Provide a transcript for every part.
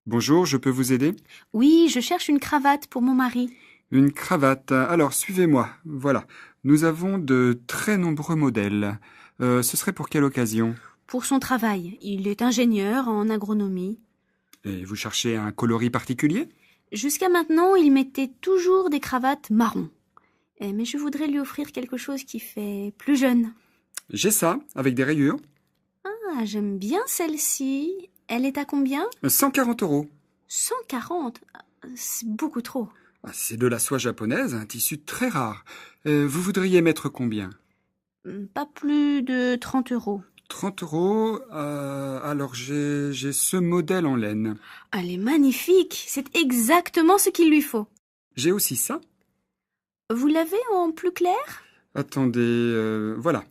Bonjour, je peux vous aider? Oui, je cherche une cravate pour mon mari. Une cravate. Alors, suivez-moi. Voilà. Nous avons de très nombreux modèles. Ce serait pour quelle occasion? Pour son travail. Il est ingénieur en agronomie. Et vous cherchez un coloris particulier? Jusqu'à maintenant, il mettait toujours des cravates marron. Mais je voudrais lui offrir quelque chose qui fait plus jeune. J'ai ça, avec des rayures. Ah, j'aime bien celle-ci. Elle est à combien? 140 euros. 140. C'est beaucoup trop. Ah, c'est de la soie japonaise, un tissu très rare. Vous voudriez mettre combien? Pas plus de 30 euros. 30 euros. Alors, j'ai ce modèle en laine. Elle est magnifique. C'est exactement ce qu'il lui faut. J'ai aussi ça. Vous l'avez en plus clair? Attendez, voilà.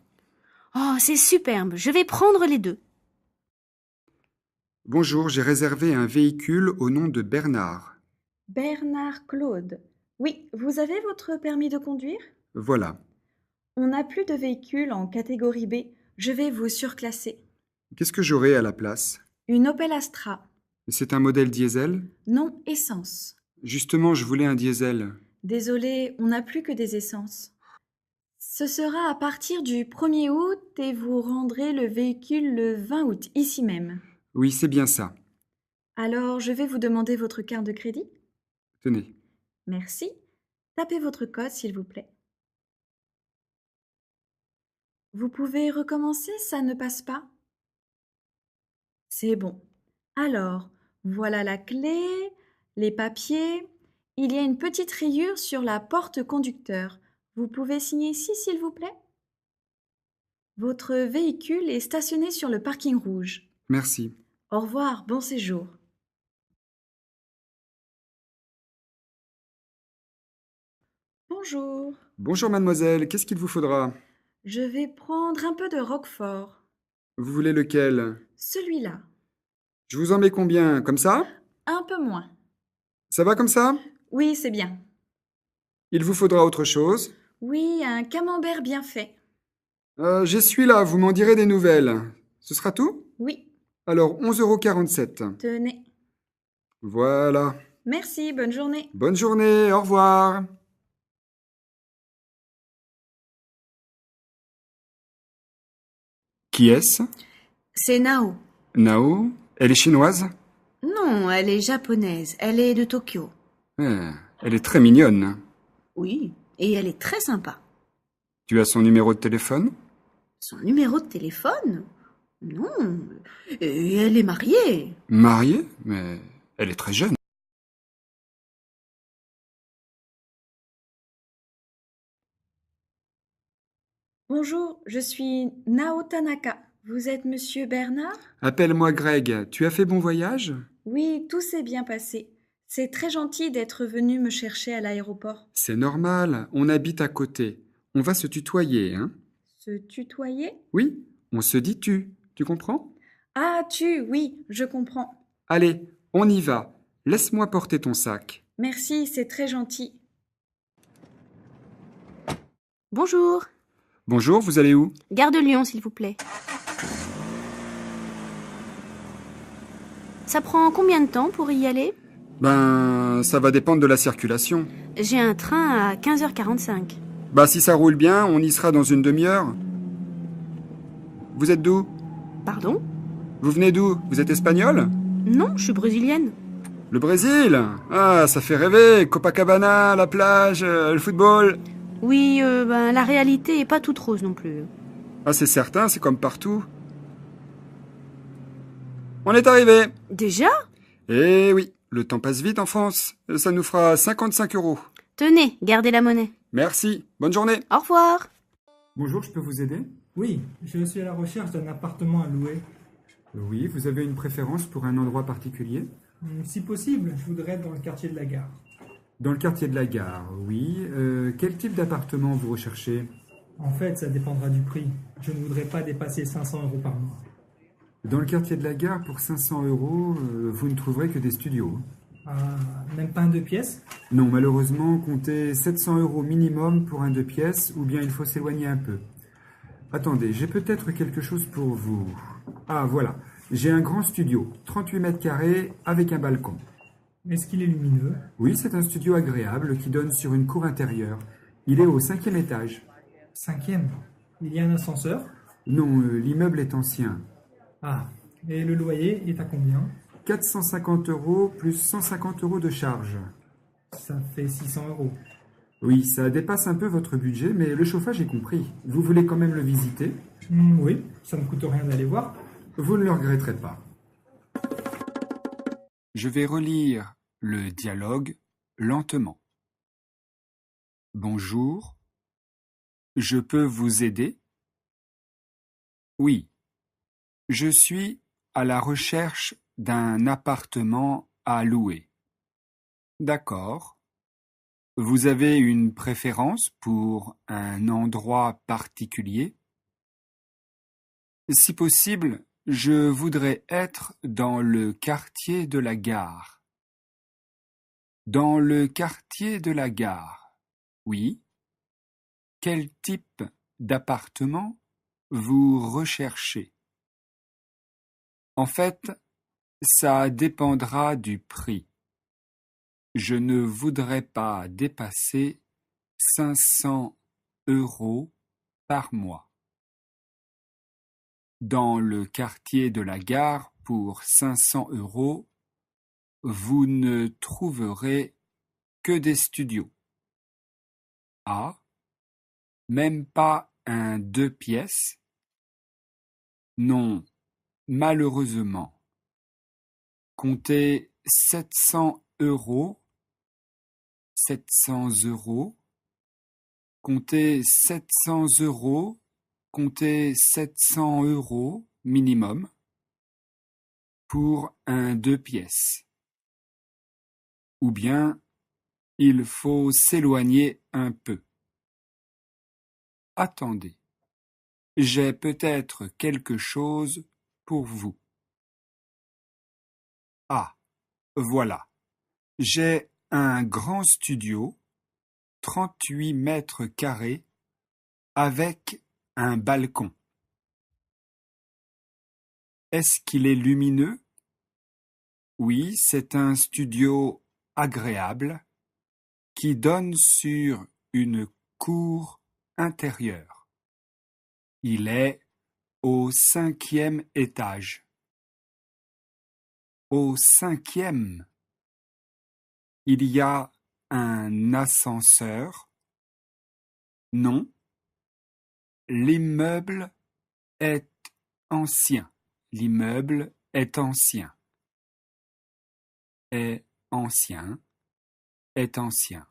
Oh, c'est superbe. Je vais prendre les deux. Bonjour, j'ai réservé un véhicule au nom de Bernard. Bernard Claude. Oui, vous avez votre permis de conduire? Voilà. On n'a plus de véhicule en catégorie B. Je vais vous surclasser. Qu'est-ce que j'aurai à la place? Une Opel Astra. C'est un modèle diesel? Non essence. Justement, je voulais un diesel. Désolé, on n'a plus que des essences. Ce sera à partir du 1er août et vous rendrez le véhicule le 20 août, ici même. Oui, c'est bien ça. Alors, je vais vous demander votre carte de crédit. Tenez. Merci. Tapez votre code, s'il vous plaît. Vous pouvez recommencer, ça ne passe pas? C'est bon. Alors, voilà la clé, les papiers. Il y a une petite rayure sur la porte conducteur. Vous pouvez signer ici, s'il vous plaît? Votre véhicule est stationné sur le parking rouge. Merci. Au revoir, bon séjour. Bonjour. Bonjour mademoiselle, qu'est-ce qu'il vous faudra? Je vais prendre un peu de roquefort. Vous voulez lequel? Celui-là. Je vous en mets combien? Comme ça? Un peu moins. Ça va comme ça? Oui, c'est bien. Il vous faudra autre chose? Oui, un camembert bien fait. J'ai celui-là, vous m'en direz des nouvelles. Ce sera tout? Oui, Alors, 11,47 €. tenez. Voilà. Merci, bonne journée. Bonne journée, au revoir. Qui est-ce? C'est Nao. Nao? Elle est chinoise? Non, elle est japonaise. Elle est de Tokyo. Elle est très mignonne. Oui, et elle est très sympa. Tu as son numéro de téléphone? Son numéro de téléphone? Non. Et elle est mariée. Mariée? Mais elle est très jeune. Bonjour, je suis Nao Tanaka. Vous êtes monsieur Bernard? Appelle-moi Greg. Tu as fait bon voyage? Oui, tout s'est bien passé. C'est très gentil d'être venu me chercher à l'aéroport. C'est normal, on habite à côté. On va se tutoyer, hein? Se tutoyer? Oui, on se dit tu. Tu comprends? Ah, oui, je comprends. Allez, on y va. Laisse-moi porter ton sac. Merci, c'est très gentil. Bonjour. Bonjour, vous allez où? Gare de Lyon, s'il vous plaît. Ça prend combien de temps pour y aller? Ben, ça va dépendre de la circulation. J'ai un train à 15h45. Bah, si ça roule bien, on y sera dans une demi-heure. Vous êtes d'où? Pardon? Vous venez d'où? Vous êtes espagnol? Non, je suis brésilienne. Le Brésil? Ah, ça fait rêver. Copacabana, la plage, le football. Oui, la réalité est pas toute rose non plus. Ah, c'est certain, c'est comme partout. On est arrivé. Déjà? Eh oui, le temps passe vite en France. Ça nous fera 55 €. Tenez, gardez la monnaie. Merci, bonne journée. Au revoir. Bonjour, je peux vous aider? Oui, je suis à la recherche d'un appartement à louer. Oui, vous avez une préférence pour un endroit particulier? Si possible, je voudrais être dans le quartier de la gare. Dans le quartier de la gare, oui. Quel type d'appartement vous recherchez? En fait, ça dépendra du prix. Je ne voudrais pas dépasser 500 € par mois. Dans le quartier de la gare, pour 500 €, vous ne trouverez que des studios. Ah, même pas un 2 pièces? Non, malheureusement, comptez 700 € minimum pour un 2 pièces, ou bien il faut s'éloigner un peu. Attendez, j'ai peut-être quelque chose pour vous. Ah, voilà. J'ai un grand studio, 38 mètres carrés, avec un balcon. Est-ce qu'il est lumineux? Oui, c'est un studio agréable qui donne sur une cour intérieure. Il est au 5e étage. 5e. Il y a un ascenseur? Non, l'immeuble est ancien. Ah, et le loyer est à combien? 450 euros plus 150 euros de charge. Ça fait 600 euros. Oui, ça dépasse un peu votre budget, mais le chauffage est compris. Vous voulez quand même le visiter? Oui, ça ne coûte rien d'aller voir. Vous ne le regretterez pas. Je vais relire le dialogue lentement. Bonjour, je peux vous aider? Oui, je suis à la recherche d'un appartement à louer. D'accord. Vous avez une préférence pour un endroit particulier? Si possible, je voudrais être dans le quartier de la gare. Dans le quartier de la gare, oui. Quel type d'appartement vous recherchez? En fait, ça dépendra du prix. Je ne voudrais pas dépasser 500 euros par mois. Dans le quartier de la gare, pour 500 euros, vous ne trouverez que des studios. Ah, même pas un 2 pièces? Non, malheureusement. Comptez 700 euros, 700 euros, comptez 700 euros, comptez 700 euros minimum pour un 2 pièces. Ou bien, il faut s'éloigner un peu. Attendez, j'ai peut-être quelque chose pour vous. Ah, voilà. J'ai un grand studio, 38 mètres carrés, avec un balcon. Est-ce qu'il est lumineux? Oui, c'est un studio agréable qui donne sur une cour intérieure. Il est au 5e étage. Au 5e, il y a un ascenseur? Non, l'immeuble est ancien. L'immeuble est ancien. Est ancien. Est ancien.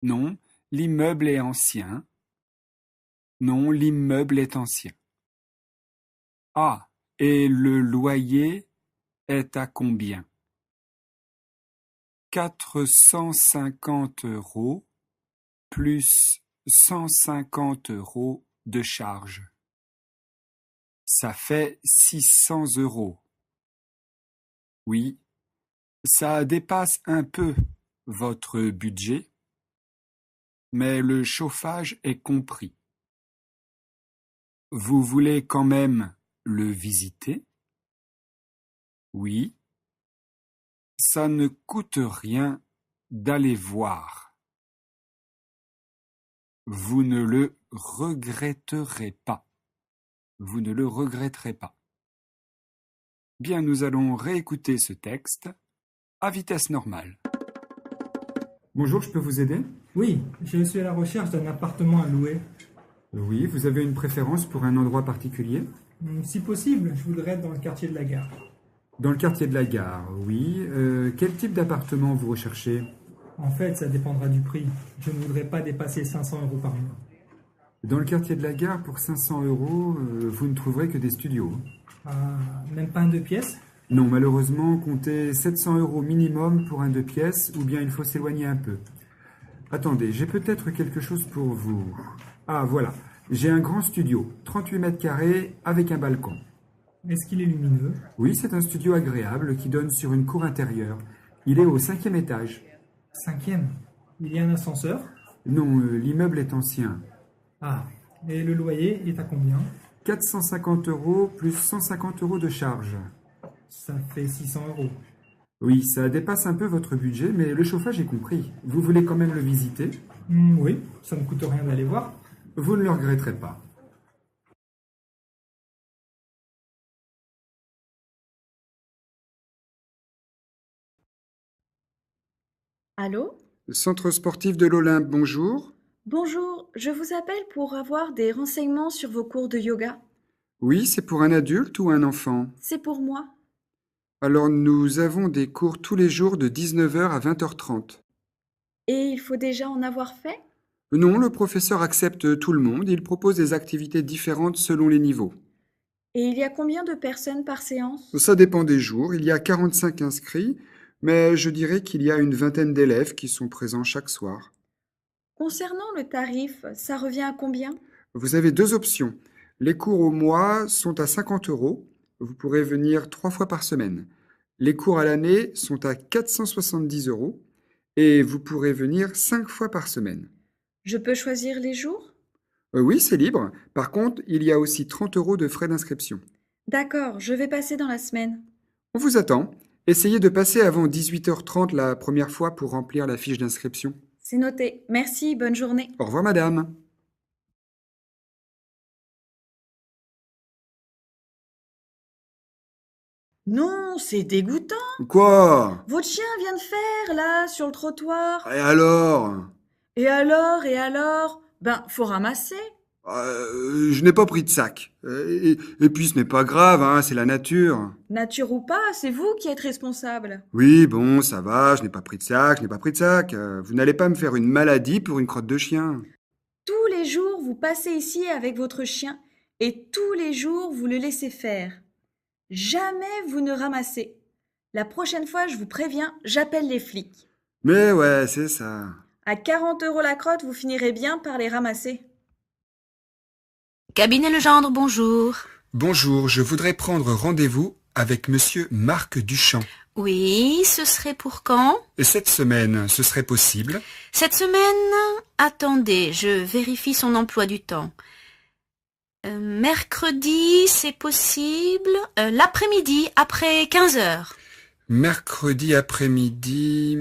Non, l'immeuble est ancien. Non, l'immeuble est ancien. Ah, et le loyer est à combien? 450 euros plus 150 euros de charge. Ça fait 600 euros. Oui, ça dépasse un peu votre budget, mais le chauffage est compris. Vous voulez quand même le visiter? Oui. Ça ne coûte rien d'aller voir. Vous ne le regretterez pas. Vous ne le regretterez pas. Bien, nous allons réécouter ce texte à vitesse normale. Bonjour, je peux vous aider? Oui, je suis à la recherche d'un appartement à louer. Oui, vous avez une préférence pour un endroit particulier? Si possible, je voudrais être dans le quartier de la gare. Dans le quartier de la gare, oui. Quel type d'appartement vous recherchez? En fait, ça dépendra du prix. Je ne voudrais pas dépasser 500 euros par mois. Dans le quartier de la gare, pour 500 euros, vous ne trouverez que des studios. Ah, même pas un 2 pièces? Non, malheureusement, comptez 700 euros minimum pour un 2 pièces, ou bien il faut s'éloigner un peu. Attendez, j'ai peut-être quelque chose pour vous. Ah, voilà. J'ai un grand studio, 38 mètres carrés, avec un balcon. Est-ce qu'il est lumineux? Oui, c'est un studio agréable qui donne sur une cour intérieure. Il est au 5e étage. 5e. Il y a un ascenseur? Non, l'immeuble est ancien. Ah, et le loyer est à combien? 450 euros plus 150 euros de charge. Ça fait 600 €. Oui, ça dépasse un peu votre budget, mais le chauffage est compris. Vous voulez quand même le visiter? Oui, ça ne coûte rien d'aller voir. Vous ne le regretterez pas. Allô? Centre sportif de l'Olympe, bonjour. Bonjour, je vous appelle pour avoir des renseignements sur vos cours de yoga. Oui, c'est pour un adulte ou un enfant? C'est pour moi. Alors nous avons des cours tous les jours de 19 heures à 20h30. Et il faut déjà en avoir fait? Non, le professeur accepte tout le monde. Il propose des activités différentes selon les niveaux. Et il y a combien de personnes par séance? Ça dépend des jours. Il y a 45 inscrits, mais je dirais qu'il y a une vingtaine d'élèves qui sont présents chaque soir. Concernant le tarif, ça revient à combien? Vous avez deux options. Les cours au mois sont à 50 euros. Vous pourrez venir 3 fois par semaine. Les cours à l'année sont à 470 euros et vous pourrez venir 5 fois par semaine. Je peux choisir les jours? Oui, c'est libre. Par contre, il y a aussi 30 euros de frais d'inscription. D'accord, je vais passer dans la semaine. On vous attend. Essayez de passer avant 18h30 la première fois pour remplir la fiche d'inscription. C'est noté. Merci, bonne journée. Au revoir, madame. Non, c'est dégoûtant. Quoi? Votre chien vient de faire, là, sur le trottoir. Et alors? Et alors, et alors? Ben, faut ramasser. Je n'ai pas pris de sac. Et puis ce n'est pas grave, hein, c'est la nature. Nature ou pas, c'est vous qui êtes responsable. Oui, bon, ça va, je n'ai pas pris de sac, je n'ai pas pris de sac. Vous n'allez pas me faire une maladie pour une crotte de chien. Tous les jours, vous passez ici avec votre chien et tous les jours, vous le laissez faire. Jamais vous ne ramassez. La prochaine fois, je vous préviens, j'appelle les flics. Mais ouais, c'est ça. À 40 € la crotte, vous finirez bien par les ramasser. Cabinet Legendre, bonjour. Bonjour, je voudrais prendre rendez-vous avec monsieur Marc Duchamp. Oui, ce serait pour quand? Cette semaine, ce serait possible? Cette semaine, attendez, je vérifie son emploi du temps. Mercredi, c'est possible. L'après-midi, après 15 heures. Mercredi après-midi,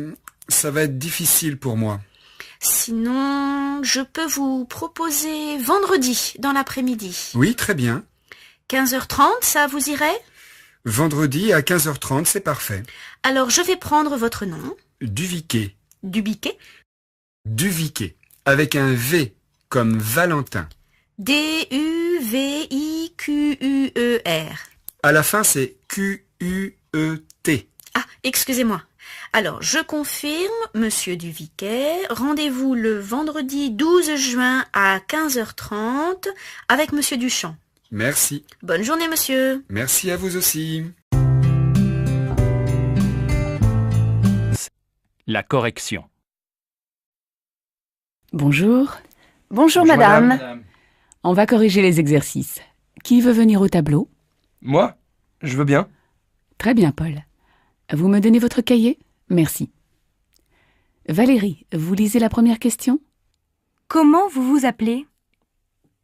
ça va être difficile pour moi. Sinon, je peux vous proposer vendredi dans l'après-midi. Oui, très bien. 15h30, ça vous irait? Vendredi à 15h30, c'est parfait. Alors, je vais prendre votre nom. Duviquet. Dubiquet. Duviquet. Avec un V comme Valentin. D-U-V-I-Q-U-E-R. À la fin, c'est Q-U-E-T. Ah, excusez-moi. Alors, je confirme, monsieur Duviquet, rendez-vous le vendredi 12 juin à 15h30 avec monsieur Duchamp. Merci. Bonne journée, monsieur. Merci à vous aussi. La correction. Bonjour. Bonjour madame. On va corriger les exercices. Qui veut venir au tableau? Moi? Je veux bien. Très bien, Paul. Vous me donnez votre cahier? Merci. Valérie, vous lisez la première question? Comment vous vous appelez?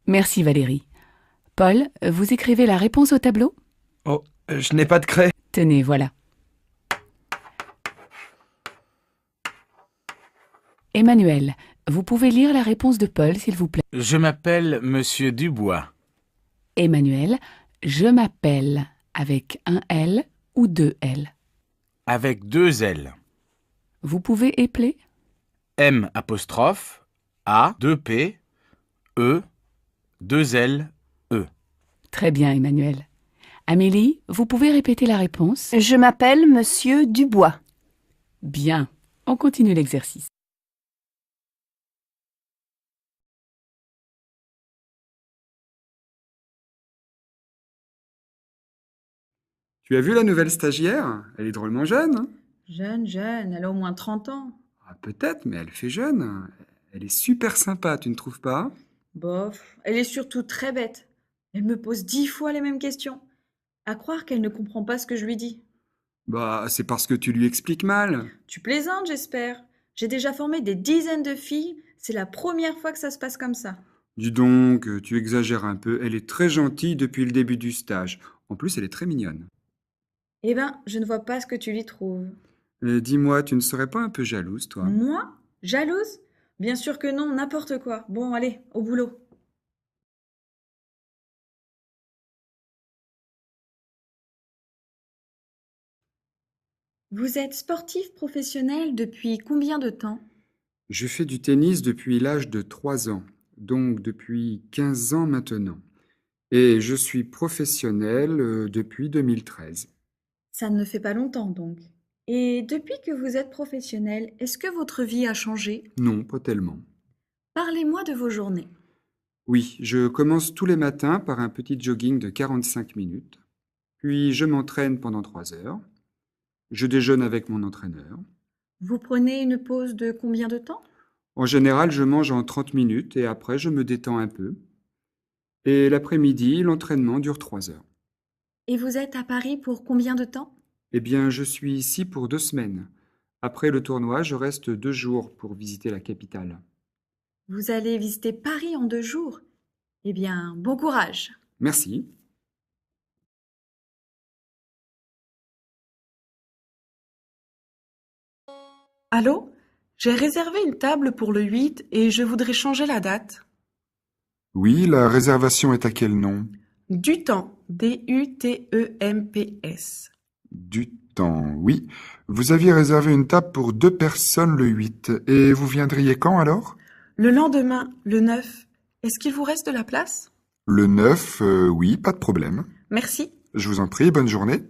Merci Valérie. Paul, vous écrivez la réponse au tableau? Oh, je n'ai pas de craie. Tenez, voilà. Emmanuel, vous pouvez lire la réponse de Paul, s'il vous plaît. Je m'appelle Monsieur Dubois. Emmanuel, je m'appelle avec un L ou deux L. Avec 2 L. Vous pouvez épeler? M apostrophe A 2 P E 2 L E. Très bien, Emmanuel. Amélie, vous pouvez répéter la réponse? Je m'appelle Monsieur Dubois. Bien. On continue l'exercice. Tu as vu la nouvelle stagiaire? Elle est drôlement jeune. Hein? Jeune, elle a au moins 30 ans. Ah, peut-être, mais elle fait jeune. Elle est super sympa, tu ne trouves pas? Bof, elle est surtout très bête. Elle me pose 10 fois les mêmes questions. À croire qu'elle ne comprend pas ce que je lui dis. Bah, c'est parce que tu lui expliques mal. Tu plaisantes, j'espère. J'ai déjà formé des dizaines de filles. C'est la première fois que ça se passe comme ça. Dis donc, tu exagères un peu. Elle est très gentille depuis le début du stage. En plus, elle est très mignonne. Eh ben, je ne vois pas ce que tu lui trouves. Dis-moi, tu ne serais pas un peu jalouse, toi? Moi? Jalouse? Bien sûr que non, n'importe quoi. Bon, allez, au boulot. Vous êtes sportif professionnel depuis combien de temps? Je fais du tennis depuis l'âge de 3 ans, donc depuis 15 ans maintenant. Et je suis professionnel depuis 2013. Ça ne fait pas longtemps donc. Et depuis que vous êtes professionnel, est-ce que votre vie a changé? Non, pas tellement. Parlez-moi de vos journées. Oui, je commence tous les matins par un petit jogging de 45 minutes. Puis je m'entraîne pendant 3 heures. Je déjeune avec mon entraîneur. Vous prenez une pause de combien de temps? En général, je mange en 30 minutes et après je me détends un peu. Et l'après-midi, l'entraînement dure 3 heures. Et vous êtes à Paris pour combien de temps? Eh bien, je suis ici pour 2 semaines. Après le tournoi, je reste 2 jours pour visiter la capitale. Vous allez visiter Paris en 2 jours. Eh bien, bon courage. Merci. Allô? J'ai réservé une table pour le 8 et je voudrais changer la date. Oui, la réservation est à quel nom? Dutemps, D-U-T-E-M-P-S. Du temps, oui. Vous aviez réservé une table pour 2 personnes le 8. Et vous viendriez quand alors? Le lendemain, le 9. Est-ce qu'il vous reste de la place? Le 9, oui, pas de problème. Merci. Je vous en prie, bonne journée.